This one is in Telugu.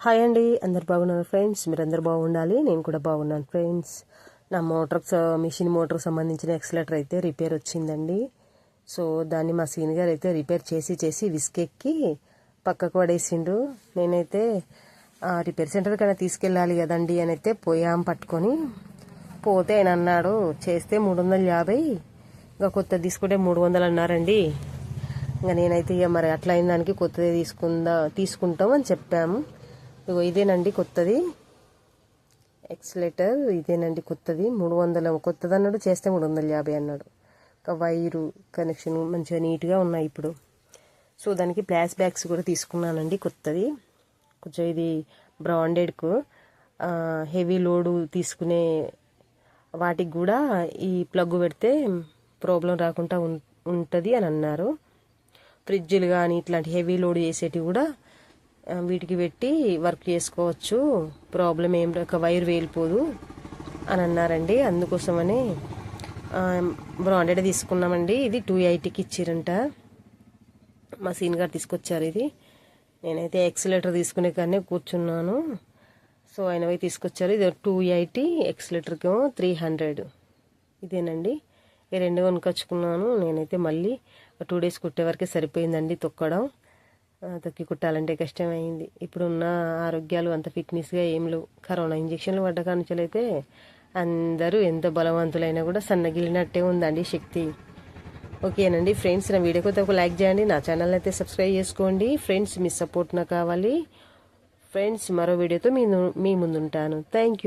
హాయ్ అండి, అందరు బాగున్నారు ఫ్రెండ్స్. మీరందరూ బాగుండాలి, నేను కూడా బాగున్నాను ఫ్రెండ్స్. నా మిషన్ మోటార్కి సంబంధించిన ఎక్సలేటర్ అయితే రిపేర్ వచ్చిందండి. సో దాన్ని మా సీనియర్ గారు అయితే రిపేర్ చేసి విసుకెక్కి పక్కకు పడేసిండు. నేనైతే రిపేర్ సెంటర్ కన్నా తీసుకెళ్ళాలి కదండి అని అయితే పోయాం పట్టుకొని. పోతే ఆయన అన్నాడు చేస్తే 350, ఇంకా కొత్తది తీసుకుంటే 300 అన్నారండి. ఇంకా నేనైతే ఇక మరి అట్లా అయిన దానికి కొత్తది తీసుకుంటాం అని చెప్పాము. ఇగో ఇదేనండి కొత్తది ఎక్సలేటర్, ఇదేనండి కొత్తది. 300 కొత్తది అన్నాడు, చేస్తే 350 అన్నాడు. ఇంకా వైరు కనెక్షన్ మంచిగా నీట్గా ఉన్నాయి ఇప్పుడు. సో దానికి ఫ్లాష్ బ్యాగ్స్ కూడా తీసుకున్నానండి కొత్తది. కొంచెం ఇది బ్రాండెడ్కు హెవీ లోడు తీసుకునే వాటికి కూడా ఈ ప్లగ్ పెడితే ప్రాబ్లం రాకుండా ఉంటుంది అని అన్నారు. ఫ్రిడ్జ్లు కానీ ఇట్లాంటి హెవీ లోడ్ చేసేటివి కూడా వీటికి పెట్టి వర్క్ చేసుకోవచ్చు, ప్రాబ్లం ఏం ఒక వైర్ వేలిపోదు అని అన్నారండి. అందుకోసమని బ్రాండెడ్ తీసుకున్నామండి. ఇది 280కి ఇచ్చిరంట, మా సీన్ గారు తీసుకొచ్చారు. ఇది నేనైతే ఎక్సలేటర్ తీసుకునే కానీ కూర్చున్నాను. సో ఆయన పోయి తీసుకొచ్చారు. ఇది 280, ఎక్సలేటర్కి 300. ఇదేనండి ఈ రెండు కొనుకొచ్చుకున్నాను. నేనైతే మళ్ళీ 2 days కుట్టే వరకే సరిపోయిందండి. తొక్కి కుట్టాలంటే కష్టమైంది. ఇప్పుడున్న ఆరోగ్యాలు అంత ఫిట్నెస్గా ఏం లేవు. కరోనా ఇంజక్షన్లు పడ్డ కానించలైతే అందరూ ఎంత బలవంతులైనా కూడా సన్నగిలినట్టే ఉందండి శక్తి. ఓకేనండి ఫ్రెండ్స్, నా వీడియోకి అయితే ఒక లైక్ చేయండి, నా ఛానల్ అయితే సబ్స్క్రైబ్ చేసుకోండి ఫ్రెండ్స్. మీ సపోర్ట్ నాకు కావాలి ఫ్రెండ్స్. మరో వీడియోతో మీ ముందుంటాను. Thank you.